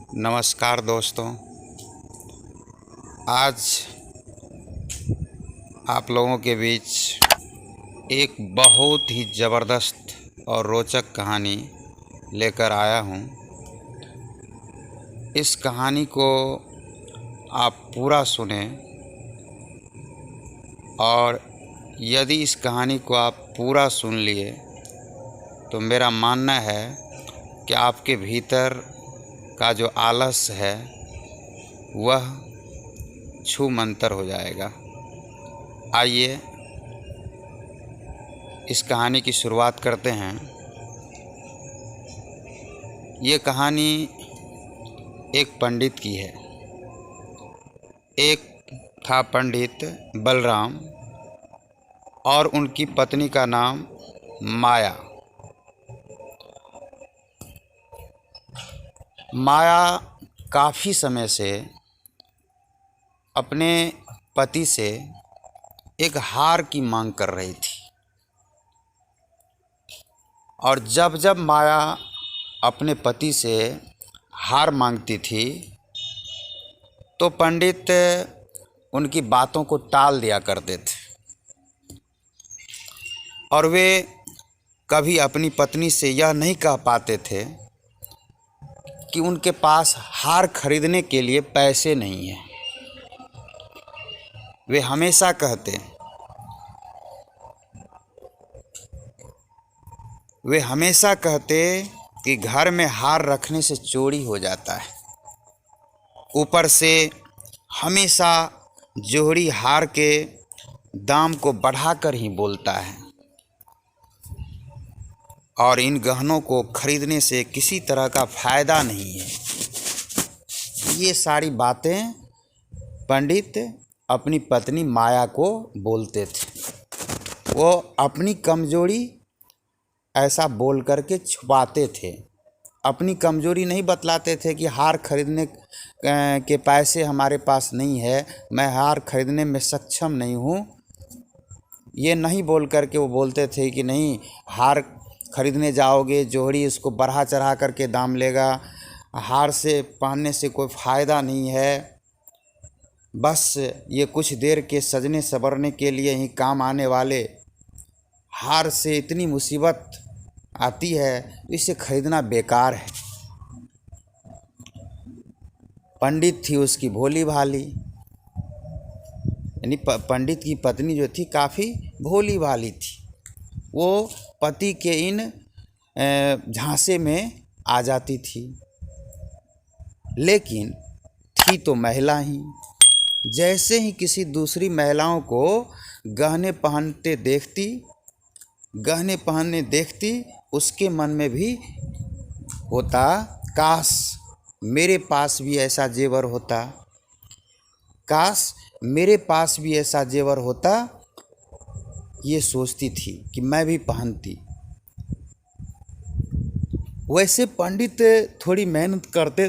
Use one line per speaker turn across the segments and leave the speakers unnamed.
नमस्कार दोस्तों। आज आप लोगों के बीच एक बहुत ही ज़बरदस्त और रोचक कहानी लेकर आया हूँ। इस कहानी को आप पूरा सुने और यदि इस कहानी को आप पूरा सुन लिए तो मेरा मानना है कि आपके भीतर का जो आलस है वह छूमंतर हो जाएगा। आइए इस कहानी की शुरुआत करते हैं। ये कहानी एक पंडित की है। एक था पंडित बलराम और उनकी पत्नी का नाम माया। माया काफ़ी समय से अपने पति से एक हार की मांग कर रही थी और जब जब माया अपने पति से हार मांगती थी तो पंडित उनकी बातों को टाल दिया करते थे और वे कभी अपनी पत्नी से यह नहीं कह पाते थे कि उनके पास हार खरीदने के लिए पैसे नहीं हैं। वे हमेशा कहते कि घर में हार रखने से चोरी हो जाता है। ऊपर से हमेशा जोड़ी हार के दाम को बढ़ाकर ही बोलता है और इन गहनों को खरीदने से किसी तरह का फ़ायदा नहीं है। ये सारी बातें पंडित अपनी पत्नी माया को बोलते थे। वो अपनी कमज़ोरी ऐसा बोल करके छुपाते थे। अपनी कमज़ोरी नहीं बतलाते थे कि हार खरीदने के पैसे हमारे पास नहीं है, मैं हार खरीदने में सक्षम नहीं हूँ। ये नहीं बोल करके वो बोलते थे कि नहीं, हार खरीदने जाओगे जोड़ी उसको बढ़ा चढ़ा करके दाम लेगा, हार से पहनने से कोई फ़ायदा नहीं है, बस ये कुछ देर के सजने संवरने के लिए ही काम आने वाले हार से इतनी मुसीबत आती है, इसे खरीदना बेकार है। पंडित थी उसकी भोली भाली, यानी पंडित की पत्नी जो थी काफ़ी भोली भाली थी। वो पति के इन झांसे में आ जाती थी, लेकिन थी तो महिला ही। जैसे ही किसी दूसरी महिलाओं को गहने पहनने देखती उसके मन में भी होता, काश मेरे पास भी ऐसा जेवर होता, काश मेरे पास भी ऐसा जेवर होता। ये सोचती थी कि मैं भी पहनती। वैसे पंडित थोड़ी मेहनत करते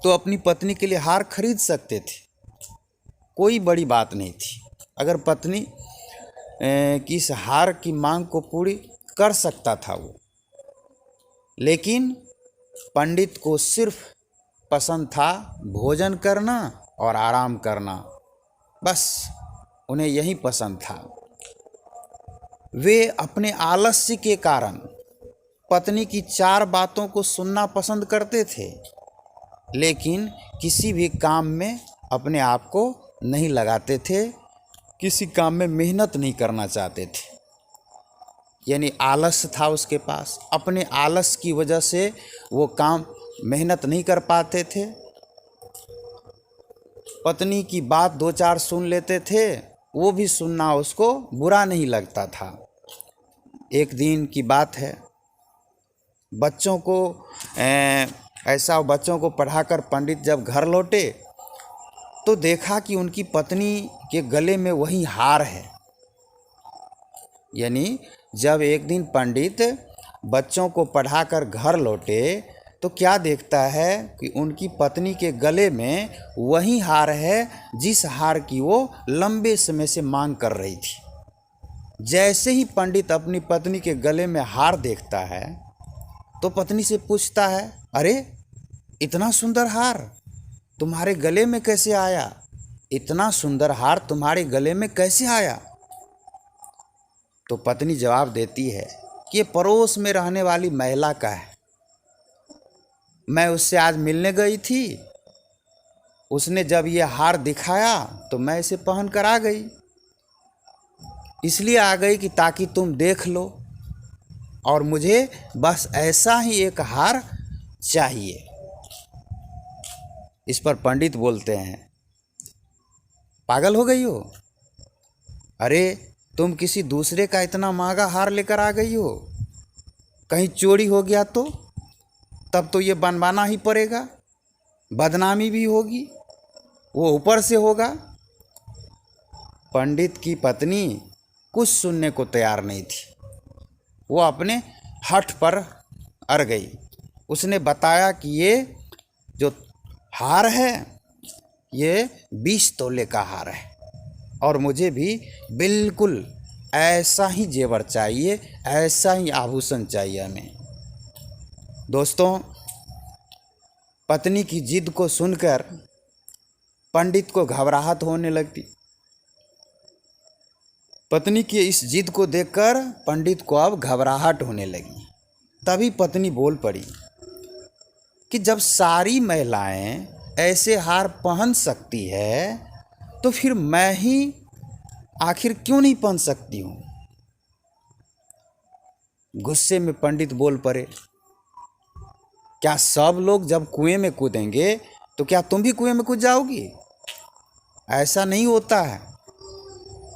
तो अपनी पत्नी के लिए हार खरीद सकते थे, कोई बड़ी बात नहीं थी। अगर पत्नी की इस हार की मांग को पूरी कर सकता था वो, लेकिन पंडित को सिर्फ पसंद था भोजन करना और आराम करना, बस उन्हें यही पसंद था। वे अपने आलस्य के कारण पत्नी की 4 बातों को सुनना पसंद करते थे, लेकिन किसी भी काम में अपने आप को नहीं लगाते थे, किसी काम में मेहनत नहीं करना चाहते थे। यानी आलस था उसके पास, अपने आलस की वजह से वो काम मेहनत नहीं कर पाते थे। पत्नी की बात 2-4 सुन लेते थे, वो भी सुनना उसको बुरा नहीं लगता था। एक दिन की बात है, बच्चों को पढ़ाकर पंडित जब घर लौटे तो देखा कि उनकी पत्नी के गले में वही हार है। यानी जब एक दिन पंडित बच्चों को पढ़ाकर घर लौटे तो क्या देखता है कि उनकी पत्नी के गले में वही हार है जिस हार की वो लंबे समय से मांग कर रही थी। जैसे ही पंडित अपनी पत्नी के गले में हार देखता है तो पत्नी से पूछता है, अरे इतना सुंदर हार तुम्हारे गले में कैसे आया? इतना सुंदर हार तुम्हारे गले में कैसे आया? तो पत्नी जवाब देती है कि ये पड़ोस में रहने वाली महिला का है। मैं उससे आज मिलने गई थी, उसने जब ये हार दिखाया तो मैं इसे पहन कर आ गई। इसलिए आ गई कि ताकि तुम देख लो, और मुझे बस ऐसा ही एक हार चाहिए। इस पर पंडित बोलते हैं, पागल हो गई हो? अरे तुम किसी दूसरे का इतना महंगा हार लेकर आ गई हो, कहीं चोरी हो गया तो तब तो ये बनवाना ही पड़ेगा, बदनामी भी होगी, वो ऊपर से होगा। पंडित की पत्नी कुछ सुनने को तैयार नहीं थी, वो अपने हठ पर अड़ गई। उसने बताया कि ये जो हार है ये 20 तोले का हार है, और मुझे भी बिल्कुल ऐसा ही जेवर चाहिए, ऐसा ही आभूषण चाहिए हमें। दोस्तों, पत्नी की जिद को सुनकर पंडित को घबराहट होने लगती। पत्नी की इस जिद को देखकर पंडित को अब घबराहट होने लगी। तभी पत्नी बोल पड़ी कि जब सारी महिलाएं ऐसे हार पहन सकती है तो फिर मैं ही आखिर क्यों नहीं पहन सकती हूँ? गुस्से में पंडित बोल पड़े, क्या सब लोग जब कुएं में कूदेंगे तो क्या तुम भी कुएं में कूद जाओगी? ऐसा नहीं होता है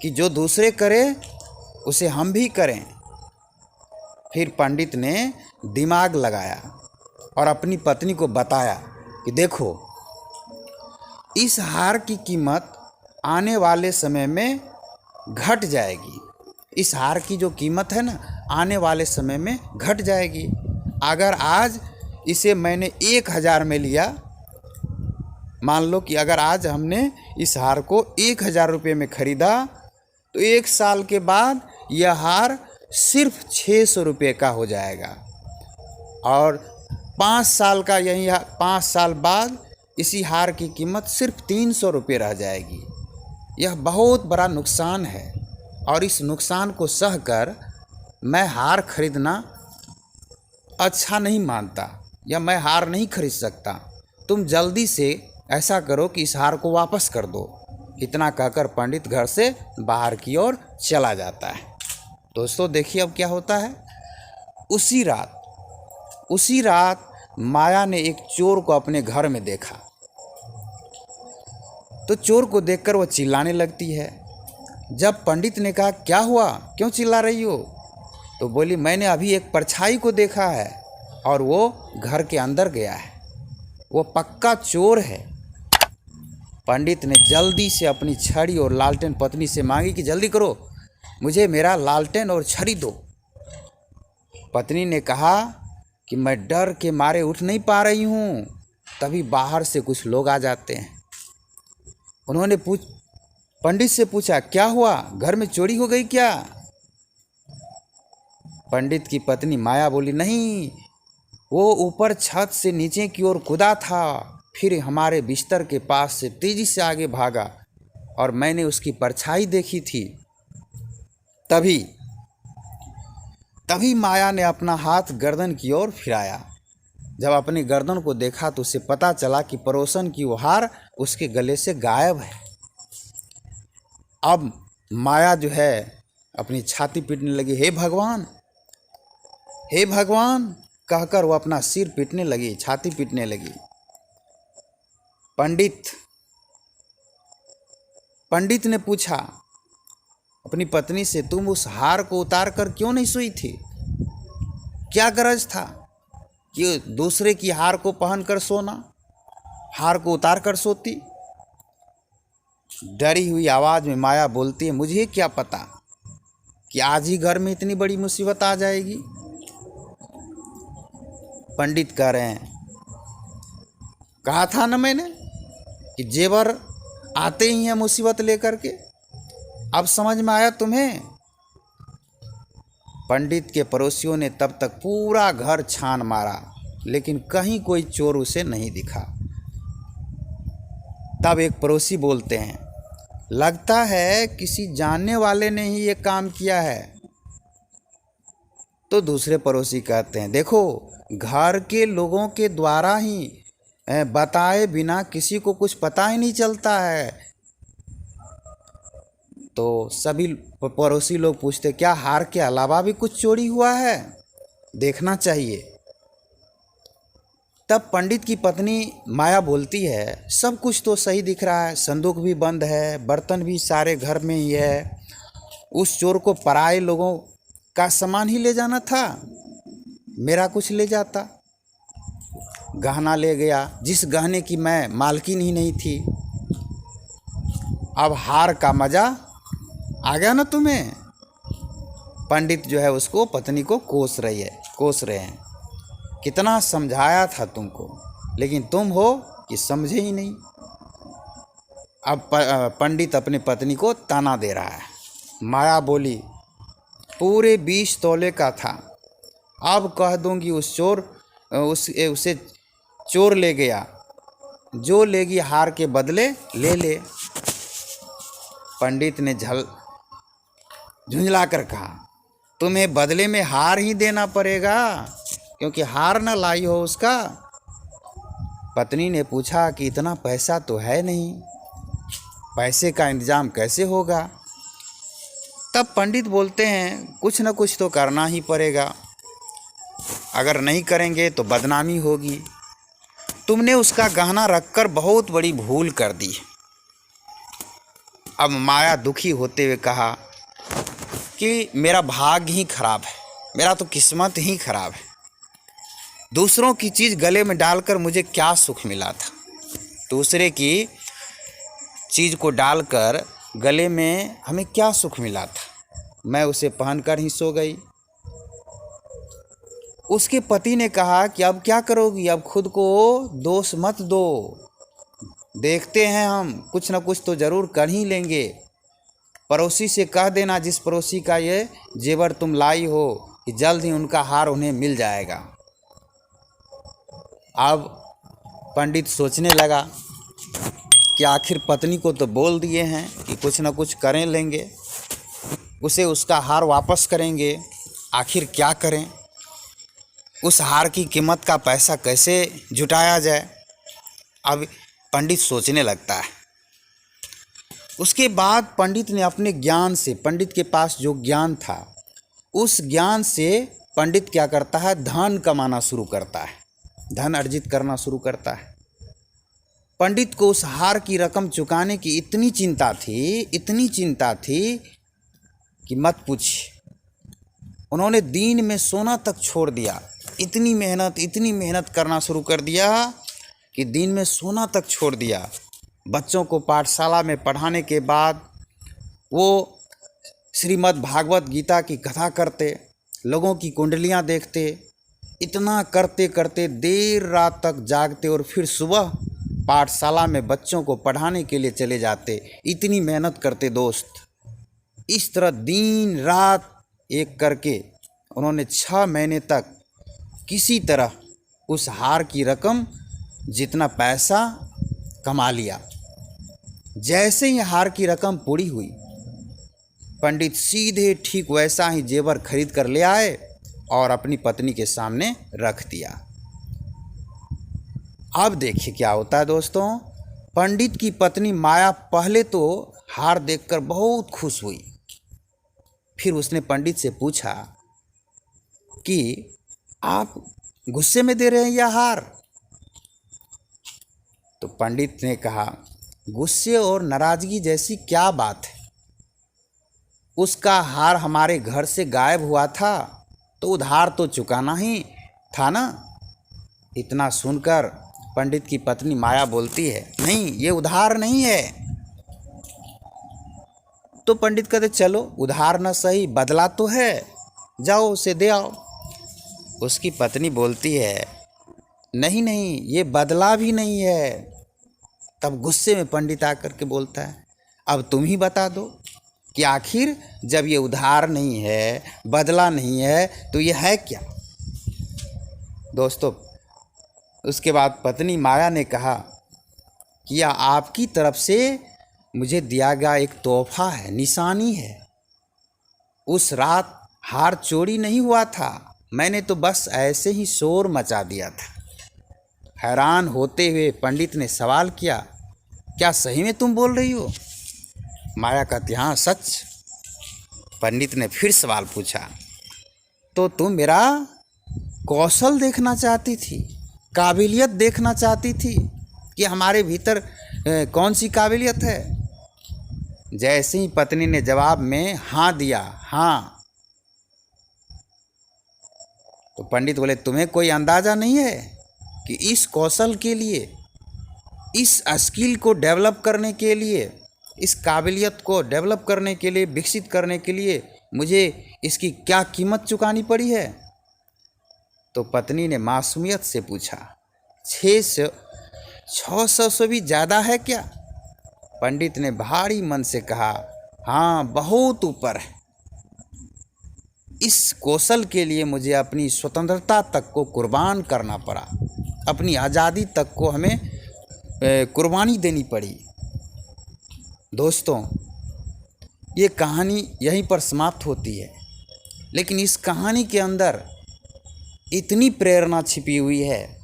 कि जो दूसरे करें उसे हम भी करें। फिर पंडित ने दिमाग लगाया और अपनी पत्नी को बताया कि देखो, इस हार की कीमत आने वाले समय में घट जाएगी। इस हार की जो कीमत है ना, आने वाले समय में घट जाएगी। अगर आज इसे मैंने 1000 में लिया, मान लो कि अगर आज हमने इस हार को 1000 रुपये में ख़रीदा, तो 1 साल के बाद यह हार सिर्फ 600 रुपये का हो जाएगा, और 5 साल का यही 5 साल बाद इसी हार की कीमत सिर्फ 300 रुपये रह जाएगी। यह बहुत बड़ा नुकसान है, और इस नुकसान को सहकर मैं हार खरीदना अच्छा नहीं मानता, या मैं हार नहीं खरीद सकता। तुम जल्दी से ऐसा करो कि इस हार को वापस कर दो। इतना कहकर पंडित घर से बाहर की ओर चला जाता है। दोस्तों देखिए अब क्या होता है। उसी रात माया ने एक चोर को अपने घर में देखा। तो चोर को देखकर वो चिल्लाने लगती है। जब पंडित ने कहा, क्या हुआ, क्यों चिल्ला रही हो? तो बोली, मैंने अभी एक परछाई को देखा है और वो घर के अंदर गया है, वो पक्का चोर है। पंडित ने जल्दी से अपनी छड़ी और लालटेन पत्नी से मांगी कि जल्दी करो, मुझे मेरा लालटेन और छड़ी दो। पत्नी ने कहा कि मैं डर के मारे उठ नहीं पा रही हूँ। तभी बाहर से कुछ लोग आ जाते हैं। उन्होंने पंडित से पूछा, क्या हुआ, घर में चोरी हो गई क्या? पंडित की पत्नी माया बोली, नहीं, वो ऊपर छत से नीचे की ओर कूदा था, फिर हमारे बिस्तर के पास से तेजी से आगे भागा और मैंने उसकी परछाई देखी थी। तभी माया ने अपना हाथ गर्दन की ओर फिराया। जब अपनी गर्दन को देखा तो उसे पता चला कि पड़ोसन की वो हार उसके गले से गायब है। अब माया जो है अपनी छाती पीटने लगी, हे भगवान, हे भगवान कहकर वो अपना सिर पीटने लगी, छाती पीटने लगी। पंडित ने पूछा अपनी पत्नी से, तुम उस हार को उतार कर क्यों नहीं सोई थी? क्या गरज था कि दूसरे की हार को पहन कर सोना, हार को उतार कर सोती? डरी हुई आवाज में माया बोलती है, मुझे क्या पता कि आज ही घर में इतनी बड़ी मुसीबत आ जाएगी। पंडित कह रहे हैं, कहा था ना मैंने कि जेवर आते ही हैं मुसीबत लेकर के, अब समझ में आया तुम्हें? पंडित के पड़ोसियों ने तब तक पूरा घर छान मारा, लेकिन कहीं कोई चोर उसे नहीं दिखा। तब एक पड़ोसी बोलते हैं, लगता है किसी जानने वाले ने ही ये काम किया है। तो दूसरे पड़ोसी कहते हैं, देखो घर के लोगों के द्वारा ही बताए बिना किसी को कुछ पता ही नहीं चलता है। तो सभी पड़ोसी लोग पूछते, क्या हार के अलावा भी कुछ चोरी हुआ है? देखना चाहिए। तब पंडित की पत्नी माया बोलती है, सब कुछ तो सही दिख रहा है, संदूक भी बंद है, बर्तन भी सारे घर में ही है। उस चोर को पराये लोगों का सामान ही ले जाना था, मेरा कुछ ले जाता। गहना ले गया जिस गहने की मैं मालकिन ही नहीं थी। अब हार का मजा आ गया ना तुम्हें? पंडित जो है उसको पत्नी को कोस रहे हैं। कितना समझाया था तुमको, लेकिन तुम हो कि समझे ही नहीं। अब पंडित अपनी पत्नी को ताना दे रहा है। माया बोली, पूरे 20 तोले का था, अब कह दूंगी उसे चोर ले गया, जो लेगी हार के बदले ले ले। पंडित ने झुंझला कर कहा, तुम्हें बदले में हार ही देना पड़ेगा, क्योंकि हार न लाई हो उसका। पत्नी ने पूछा कि इतना पैसा तो है नहीं, पैसे का इंतजाम कैसे होगा? तब पंडित बोलते हैं, कुछ न कुछ तो करना ही पड़ेगा, अगर नहीं करेंगे तो बदनामी होगी। तुमने उसका गहना रखकर बहुत बड़ी भूल कर दी। अब माया दुखी होते हुए कहा कि मेरा भाग्य ही खराब है, मेरा तो किस्मत ही खराब है। दूसरों की चीज़ गले में डालकर मुझे क्या सुख मिला था? दूसरे की चीज़ को डालकर गले में हमें क्या सुख मिला था? मैं उसे पहनकर ही सो गई। उसके पति ने कहा कि अब क्या करोगी? अब खुद को दोष मत दो, देखते हैं हम, कुछ न कुछ तो ज़रूर कर ही लेंगे। पड़ोसी से कह देना, जिस पड़ोसी का ये जेवर तुम लाई हो, कि जल्द ही उनका हार उन्हें मिल जाएगा। अब पंडित सोचने लगा कि आखिर पत्नी को तो बोल दिए हैं कि कुछ न कुछ करें लेंगे, उसे उसका हार वापस करेंगे, आखिर क्या करें? उस हार की कीमत का पैसा कैसे जुटाया जाए? अब पंडित सोचने लगता है। उसके बाद पंडित ने अपने ज्ञान से, पंडित के पास जो ज्ञान था, उस ज्ञान से पंडित क्या करता है, धन कमाना शुरू करता है, धन अर्जित करना शुरू करता है। पंडित को उस हार की रकम चुकाने की इतनी चिंता थी कि मत पूछ। उन्होंने दिन में सोना तक छोड़ दिया, इतनी मेहनत करना शुरू कर दिया कि दिन में सोना तक छोड़ दिया। बच्चों को पाठशाला में पढ़ाने के बाद वो श्रीमद् भागवत गीता की कथा करते, लोगों की कुंडलियाँ देखते। इतना करते करते देर रात तक जागते और फिर सुबह पाठशाला में बच्चों को पढ़ाने के लिए चले जाते। इतनी मेहनत करते दोस्त। इस तरह दिन रात एक करके उन्होंने 6 महीने तक किसी तरह उस हार की रकम जितना पैसा कमा लिया। जैसे ही हार की रकम पूरी हुई, पंडित सीधे ठीक वैसा ही जेवर खरीद कर ले आए और अपनी पत्नी के सामने रख दिया। अब देखिए क्या होता है दोस्तों। पंडित की पत्नी माया पहले तो हार देखकर बहुत खुश हुई। फिर उसने पंडित से पूछा कि आप गुस्से में दे रहे हैं यह हार? तो पंडित ने कहा, गुस्से और नाराजगी जैसी क्या बात है? उसका हार हमारे घर से गायब हुआ था तो उधार तो चुकाना ही था ना। इतना सुनकर पंडित की पत्नी माया बोलती है, नहीं, ये उधार नहीं है। तो पंडित कहते, चलो उधार न सही, बदला तो है, जाओ उसे दे आओ। उसकी पत्नी बोलती है, नहीं नहीं, ये बदला भी नहीं है। तब गुस्से में पंडित आकर के बोलता है, अब तुम ही बता दो कि आखिर जब ये उधार नहीं है, बदला नहीं है, तो ये है क्या? दोस्तों, उसके बाद पत्नी माया ने कहा कि यह आपकी तरफ से मुझे दिया गया एक तोहफा है, निशानी है। उस रात हार चोरी नहीं हुआ था, मैंने तो बस ऐसे ही शोर मचा दिया था। हैरान होते हुए पंडित ने सवाल किया, क्या सही में तुम बोल रही हो? माया कहती, हाँ सच। पंडित ने फिर सवाल पूछा, तो तुम मेरा कौशल देखना चाहती थी, काबिलियत देखना चाहती थी कि हमारे भीतर कौन सी काबिलियत है? जैसे ही पत्नी ने जवाब में हाँ दिया, हाँ, तो पंडित बोले, तुम्हें कोई अंदाज़ा नहीं है कि इस कौशल के लिए, इस स्किल को डेवलप करने के लिए, इस काबिलियत को डेवलप करने के लिए, विकसित करने के लिए मुझे इसकी क्या कीमत चुकानी पड़ी है? तो पत्नी ने मासूमियत से पूछा, 600 से भी ज़्यादा है क्या? पंडित ने भारी मन से कहा, हाँ बहुत ऊपर है। इस कौशल के लिए मुझे अपनी स्वतंत्रता तक को कुर्बान करना पड़ा, अपनी आज़ादी तक को हमें कुर्बानी देनी पड़ी। दोस्तों, ये कहानी यहीं पर समाप्त होती है, लेकिन इस कहानी के अंदर इतनी प्रेरणा छिपी हुई है,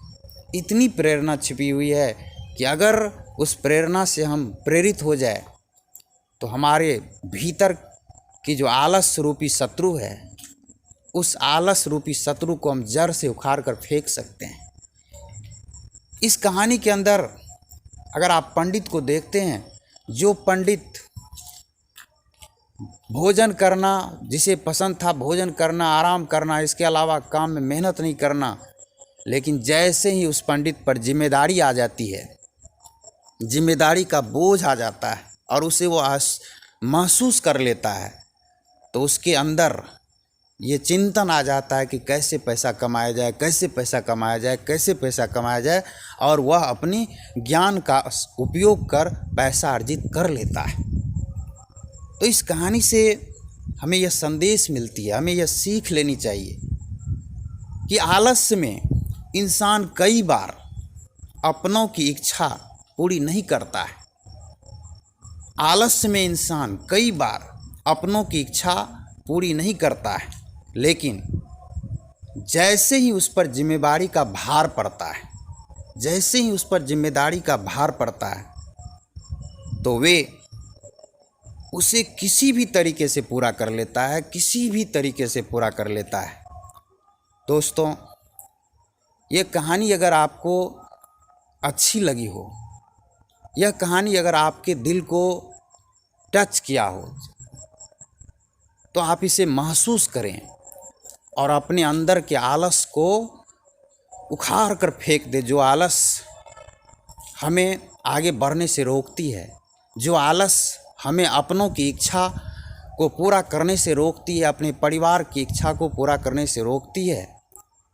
इतनी प्रेरणा छिपी हुई है कि अगर उस प्रेरणा से हम प्रेरित हो जाए तो हमारे भीतर की जो आलस रूपी शत्रु है, उस आलस रूपी शत्रु को हम जड़ से उखाड़ कर फेंक सकते हैं। इस कहानी के अंदर अगर आप पंडित को देखते हैं, जो पंडित भोजन करना, जिसे पसंद था भोजन करना, आराम करना, इसके अलावा काम में मेहनत नहीं करना, लेकिन जैसे ही उस पंडित पर जिम्मेदारी आ जाती है, जिम्मेदारी का बोझ आ जाता है और उसे वो महसूस कर लेता है, तो उसके अंदर ये चिंतन आ जाता है कि कैसे पैसा कमाया जाए, कैसे पैसा कमाया जाए, कैसे पैसा कमाया जाए, और वह अपनी ज्ञान का उपयोग कर पैसा अर्जित कर लेता है। तो इस कहानी से हमें यह संदेश मिलती है, हमें यह सीख लेनी चाहिए कि आलस्य में इंसान कई बार अपनों की इच्छा पूरी नहीं करता है। आलस्य में इंसान कई बार अपनों की इच्छा पूरी नहीं करता है, लेकिन जैसे ही उस पर जिम्मेदारी का भार पड़ता है, जैसे ही उस पर जिम्मेदारी का भार पड़ता है, तो वे उसे किसी भी तरीके से पूरा कर लेता है, किसी भी तरीके से पूरा कर लेता है। दोस्तों, यह कहानी अगर आपको अच्छी लगी हो, यह कहानी अगर आपके दिल को टच किया हो, तो आप इसे महसूस करें और अपने अंदर के आलस को उखाड़ कर फेंक दे। जो आलस हमें आगे बढ़ने से रोकती है, जो आलस हमें अपनों की इच्छा को पूरा करने से रोकती है, अपने परिवार की इच्छा को पूरा करने से रोकती है,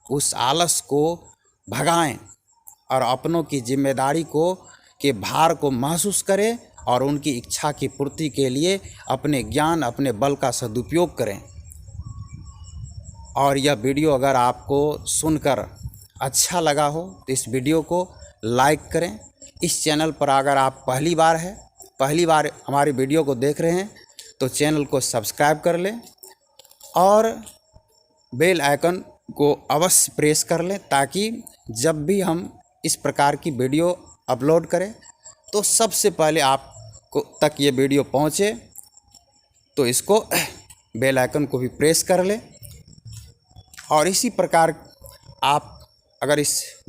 उस आलस को भगाएं और अपनों की जिम्मेदारी को के भार को महसूस करें और उनकी इच्छा की पूर्ति के लिए अपने ज्ञान, अपने बल का सदुपयोग करें। और यह वीडियो अगर आपको सुनकर अच्छा लगा हो तो इस वीडियो को लाइक करें। इस चैनल पर अगर आप पहली बार हमारी वीडियो को देख रहे हैं तो चैनल को सब्सक्राइब कर लें और बेल आइकन को अवश्य प्रेस कर लें, ताकि जब भी हम इस प्रकार की वीडियो अपलोड करें तो सबसे पहले आपको तक ये वीडियो पहुँचे। तो इसको बेल आइकन को भी प्रेस कर लें। और इसी प्रकार आप अगर इस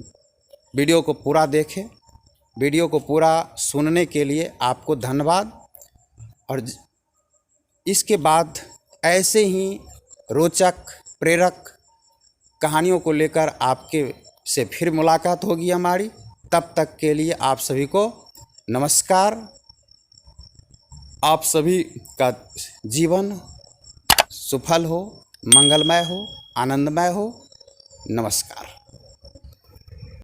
वीडियो को पूरा देखें, वीडियो को पूरा सुनने के लिए आपको धन्यवाद। और इसके बाद ऐसे ही रोचक, प्रेरक कहानियों को लेकर आपके से फिर मुलाकात होगी हमारी। तब तक के लिए आप सभी को नमस्कार। आप सभी का जीवन सफल हो, मंगलमय हो, आनंदमय हो। नमस्कार।